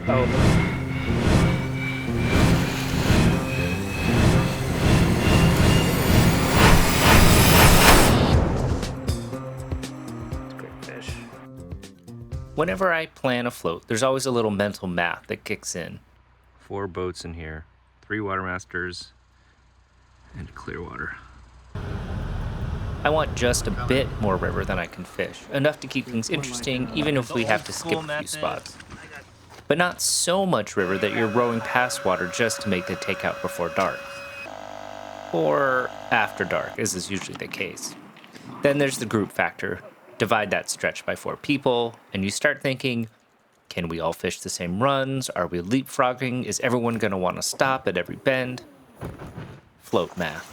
Oh. Great fish. Whenever I plan a float, there's always a little mental math that kicks in. 4 boats in here, 3 Water Masters, and clear water. I want just a bit more river than I can fish, enough to keep things interesting even if we have to skip a few spots. But not so much river that you're rowing past water just to make the takeout before dark. Or after dark, as is usually the case. Then there's the group factor. Divide that stretch by 4 people, and you start thinking, can we all fish the same runs? Are we leapfrogging? Is everyone going to want to stop at every bend? Float math.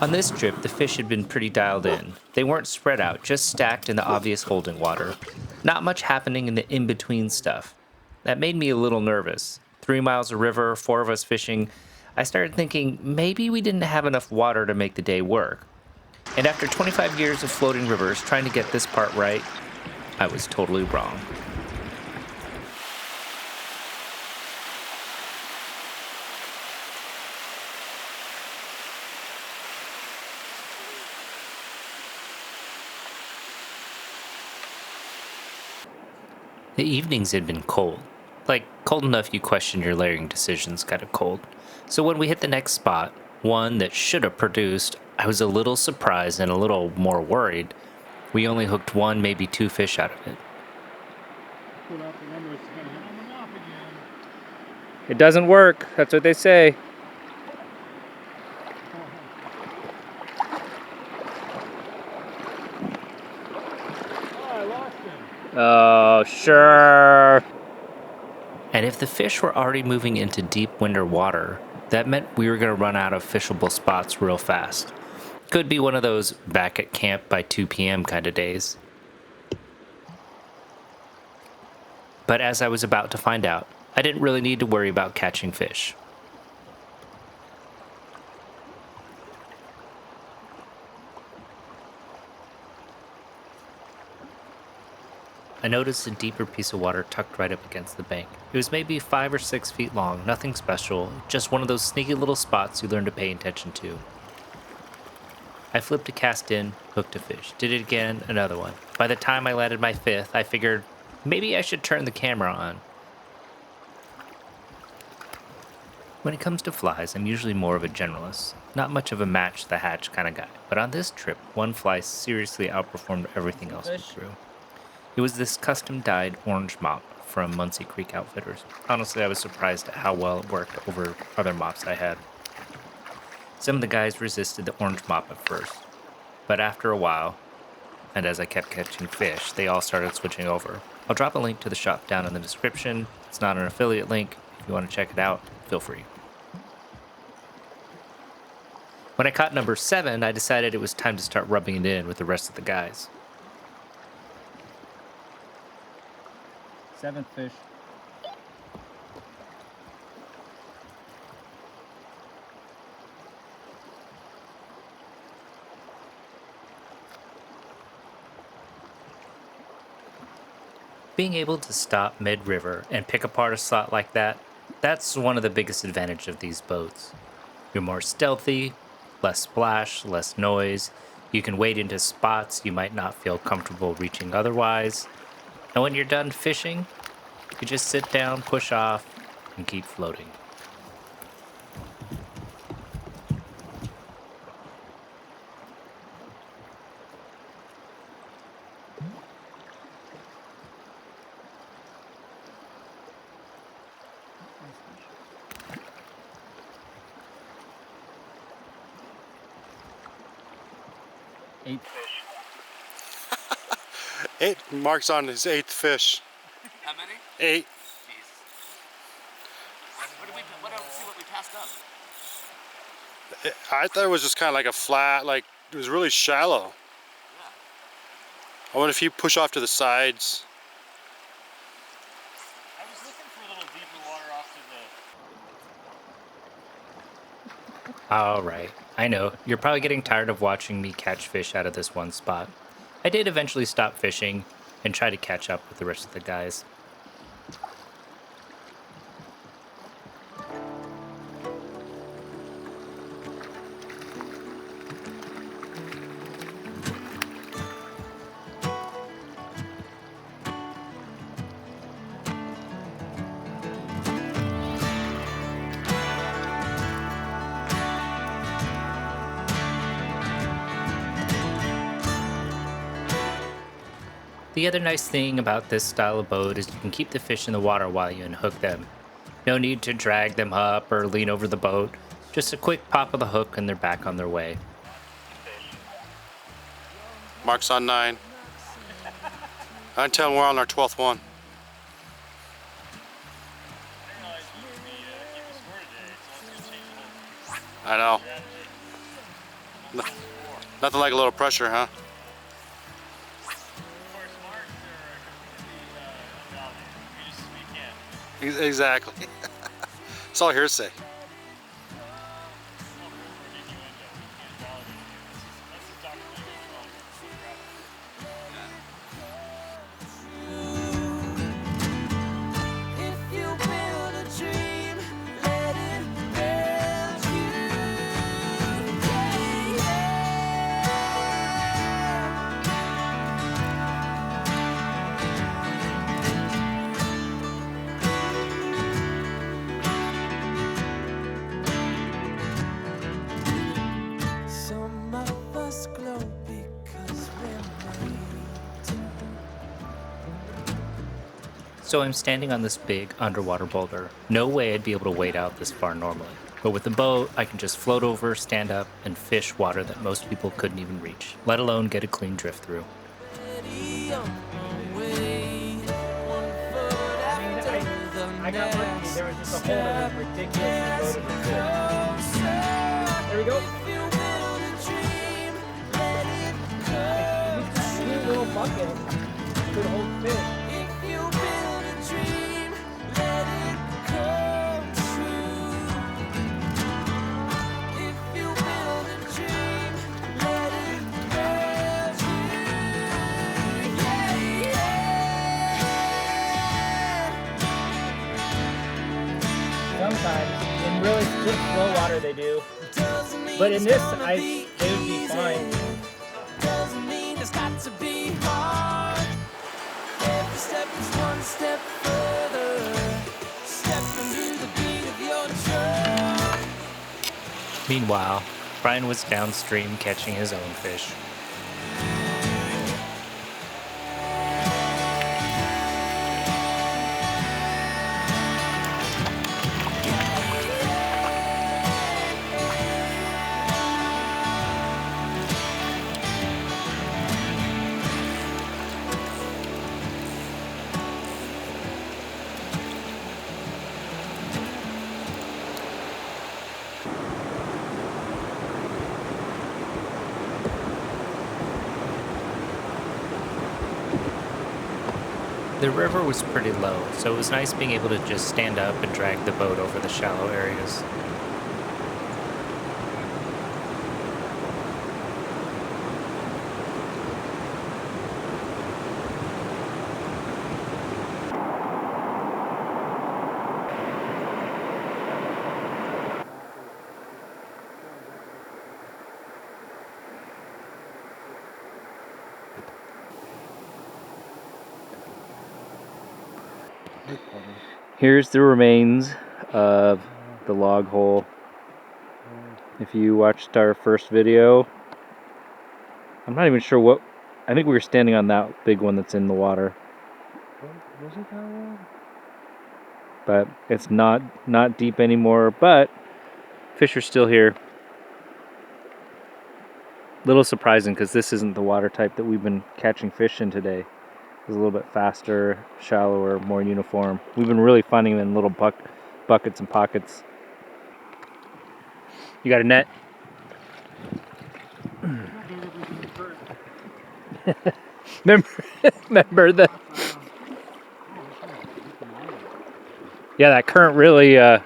On this trip, the fish had been pretty dialed in. They weren't spread out, just stacked in the obvious holding water. Not much happening in the in-between stuff. That made me a little nervous. 3 miles of river, 4 of us fishing. I started thinking maybe we didn't have enough water to make the day work. And after 25 years of floating rivers trying to get this part right, I was totally wrong. The evenings had been cold. Like, cold enough you question your layering decisions kind of cold. So when we hit the next spot, one that should have produced, I was a little surprised and a little more worried. We only hooked 1, maybe 2 fish out of it. It doesn't work. That's what they say. Oh, sure. And if the fish were already moving into deep winter water, that meant we were going to run out of fishable spots real fast. Could be one of those back at camp by 2 p.m. kind of days. But as I was about to find out, I didn't really need to worry about catching fish. I noticed a deeper piece of water tucked right up against the bank. It was maybe 5 or 6 feet long, nothing special, just one of those sneaky little spots you learn to pay attention to. I flipped a cast in, hooked a fish, did it again, another one. By the time I landed my 5th, I figured maybe I should turn the camera on. When it comes to flies, I'm usually more of a generalist, not much of a match the hatch kind of guy, but on this trip, one fly seriously outperformed everything else we threw. It was this custom-dyed orange mop from Muncy Creek Outfitters. Honestly, I was surprised at how well it worked over other mops I had. Some of the guys resisted the orange mop at first, but after a while, and as I kept catching fish, they all started switching over. I'll drop a link to the shop down in the description. It's not an affiliate link. If you want to check it out, feel free. When I caught number 7, I decided it was time to start rubbing it in with the rest of the guys. 7th fish. Being able to stop mid-river and pick apart a slot like that, that's one of the biggest advantages of these boats. You're more stealthy, less splash, less noise. You can wade into spots you might not feel comfortable reaching otherwise. And when you're done fishing, you just sit down, push off, and keep floating. Eighth fish. 8. Mark's on his 8th fish. How many? 8. Jesus. What else? See what we passed up. I thought it was just kind of like a flat, like it was really shallow. Yeah. I wonder if you push off to the sides. I was looking for a little deeper water off to the... All right, I know, you're probably getting tired of watching me catch fish out of this one spot. I did eventually stop fishing and try to catch up with the rest of the guys. The other nice thing about this style of boat is you can keep the fish in the water while you unhook them. No need to drag them up or lean over the boat. Just a quick pop of the hook and they're back on their way. Mark's on 9. I'm telling we're on our 12th one. I know. Nothing like a little pressure, huh? Exactly. It's all hearsay. So I'm standing on this big underwater boulder. No way I'd be able to wade out this far normally. But with the boat, I can just float over, stand up, and fish water that most people couldn't even reach, let alone get a clean drift through. I got lucky. There was just a hole that was ridiculous. There we go. This little bucket could hold fish. Sometimes, in really slow water they do, but in this, they would be fine. Doesn't mean it's got to be hard. Every step is one step further. Stepping through the beat of your drum. Meanwhile, Brian was downstream catching his own fish. The river was pretty low, so it was nice being able to just stand up and drag the boat over the shallow areas. Here's the remains of the log hole. If you watched our first video, I'm not even sure what, I think we were standing on that big one that's in the water. Was it that one? But it's not deep anymore, but fish are still here. Little surprising because this isn't the water type that we've been catching fish in today. It's a little bit faster, shallower, more uniform. We've been really finding them in little buckets and pockets. You got a net? remember the... Yeah, that current really... Oh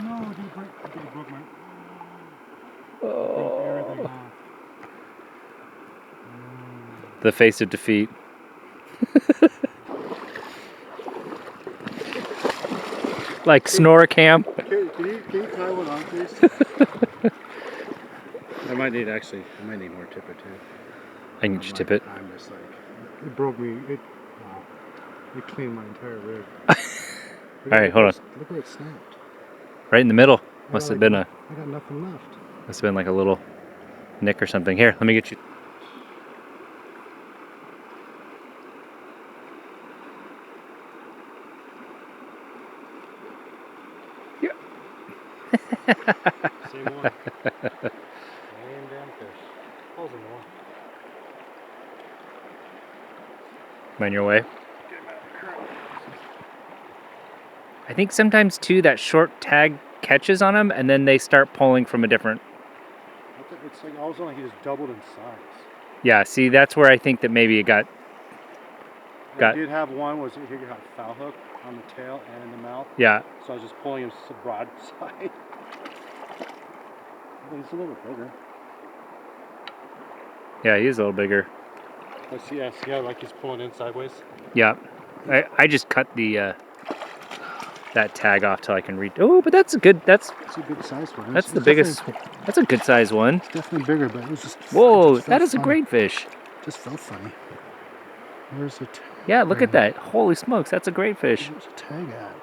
no, dude, broke my... The face of defeat. Like snore camp. Can you tie one on, please? I might need more tipper too. I can just tip it. I'm just like, it broke me. It cleaned my entire rig. Alright, hold on. Look where it snapped. Right in the middle. Must have been I got nothing left. must have been like a little nick or something. Here, let me get you. Same one. Same damn fish. Pulls in more. On your way. I think sometimes too that short tag catches on them and then they start pulling from a different. It's like all of a sudden he just doubled in size. Yeah, see, that's where I think that maybe it got. I did have one was he had a foul hook on the tail and in the mouth. Yeah. So I was just pulling him broadside. He's a little bit bigger. Yeah, he is a little bigger. Let's see, yeah, like he's pulling in sideways. Yeah. I just cut the that tag off till I can read. Oh, but that's a good. That's a good size one. That's the biggest. That's a good size one. It's definitely bigger, but it was just. Whoa, that is a great fish. Just felt funny. Where's it? Yeah, look at that. Holy smokes, that's a great fish. Where's the tag at?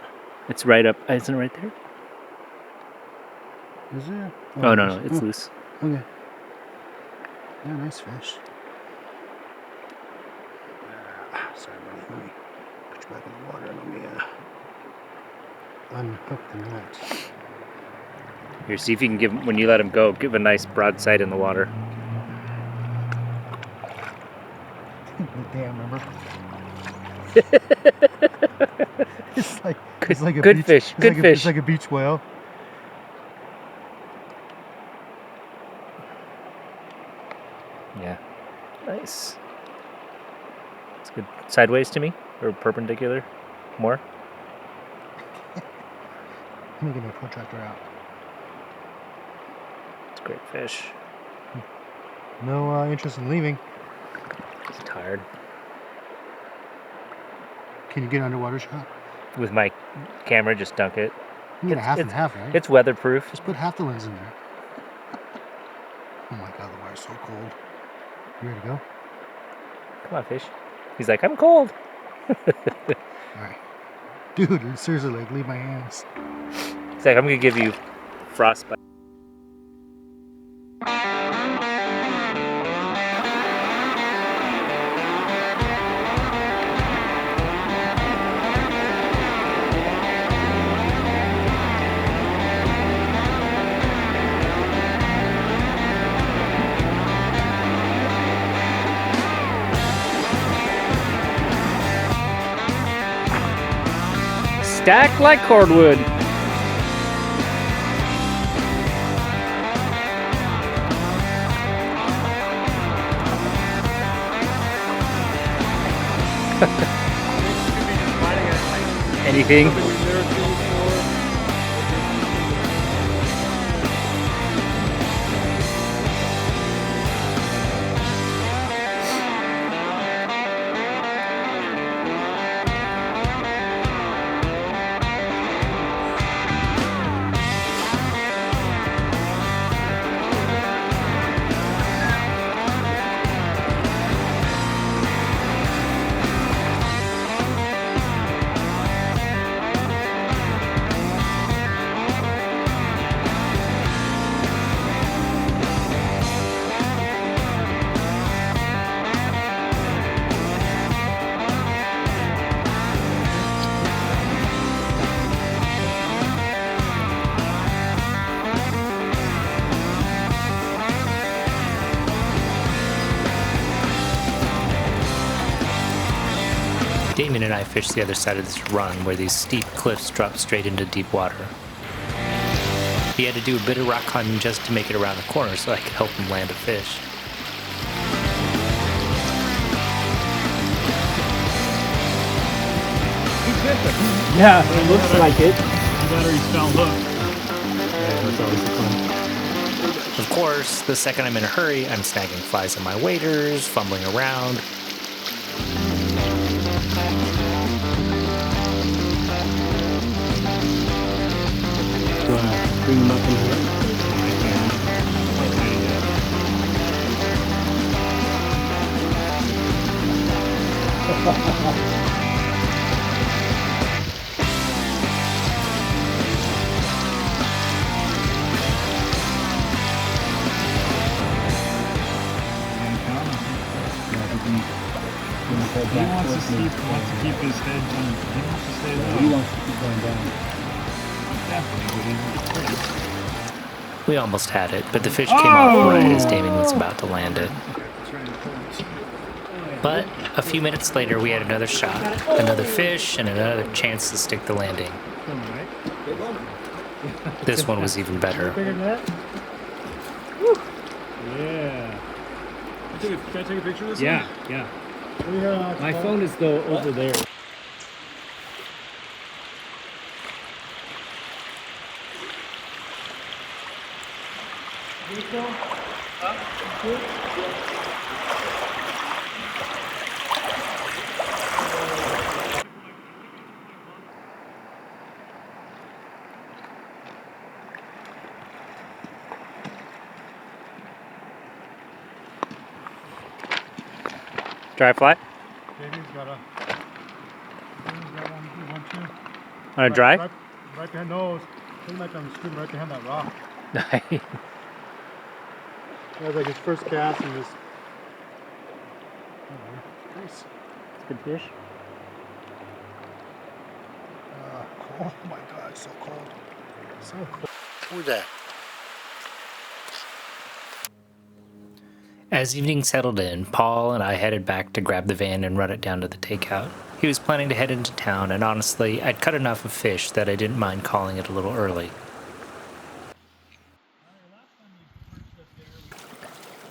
It's right up. Isn't it right there? Is there? Oh, no, it's loose. Okay. Yeah, nice fish. Sorry, buddy. Let me put you back in the water and let me unhook the net. Here, see if you can give, when you let him go, give a nice broadside in the water. Damn, remember? It's like a good beach, fish. Good fish. It's like a beach whale. Yeah. Nice. It's good. Sideways to me? Or perpendicular? More? Let me get my protractor out. It's a great fish. No interest in leaving. He's tired. Can you get an underwater shot? With my camera, just dunk it. You get a half and half, right? It's weatherproof. Just put half the lens in there. Oh my god, the water's so cold. You ready to go? Come on, fish. He's like, I'm cold. Alright. Dude, seriously, like, leave my hands. He's like, I'm going to give you frostbite. Stacked like cordwood. Anything? Damon and I fished the other side of this run where these steep cliffs drop straight into deep water. He had to do a bit of rock climbing just to make it around the corner so I could help him land a fish. Yeah, it looks like it. Battery's foul hook. Yeah, that's always fun. Of course, the second I'm in a hurry, I'm snagging flies on my waders, fumbling around. Bring them up in here. He wants to keep his head on. He wants to stay low. He wants to keep going down. We almost had it, but the fish came off right as Damien was about to land it. But a few minutes later, we had another shot, another fish, and another chance to stick the landing. This one was even better. Yeah. Can I take a picture of this? Yeah, yeah. My phone is though over there. Dry fly? Damien's got one too. On a dry? Right behind nose. Pretty much on the stream right behind that rock. Nice. That was like his first cast and just. Nice. Good fish. Oh my God, it's so cold. So cool. Who's that? As evening settled in, Paul and I headed back to grab the van and run it down to the takeout. He was planning to head into town, and honestly, I'd cut enough of fish that I didn't mind calling it a little early.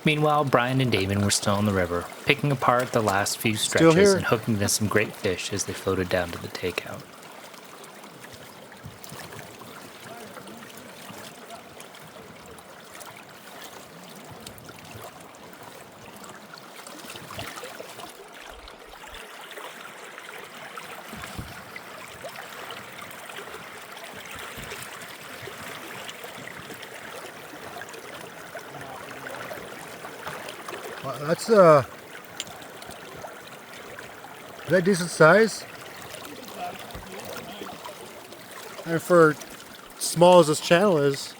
Meanwhile, Brian and Damon were still on the river, picking apart the last few stretches and hooking to some great fish as they floated down to the takeout. That's is that decent size? And for small as this channel is.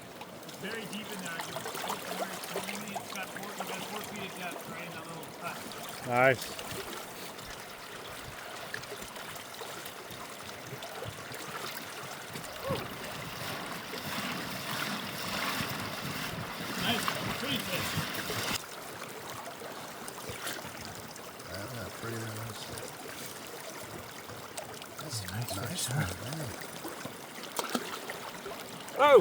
It's very deep in there. It's got 4 feet of depth right in that little cut. Nice. Nice, pretty fish. Nice one, man. Oh!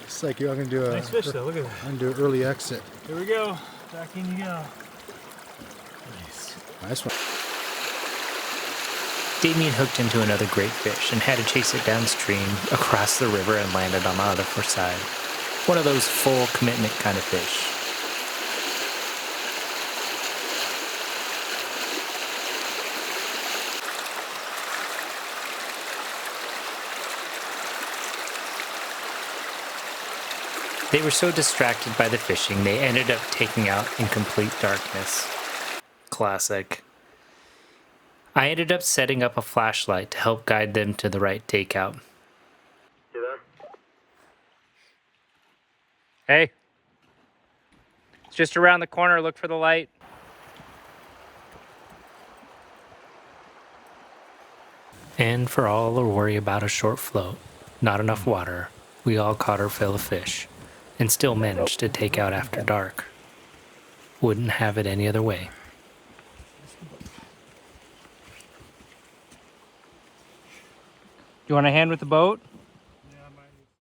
It's like I'm gonna do a Nice fish though, look at that. I'm gonna do an early exit. Here we go. Back in you go. Nice. Nice one. Damien hooked into another great fish and had to chase it downstream, across the river, and landed on the other side. One of those full commitment kind of fish. They were so distracted by the fishing, they ended up taking out in complete darkness. Classic. I ended up setting up a flashlight to help guide them to the right takeout. You there? Hey. It's just around the corner. Look for the light. And for all the worry about a short float, not enough water, we all caught our fill of fish and still managed to take out after dark. Wouldn't have it any other way. You want a hand with the boat?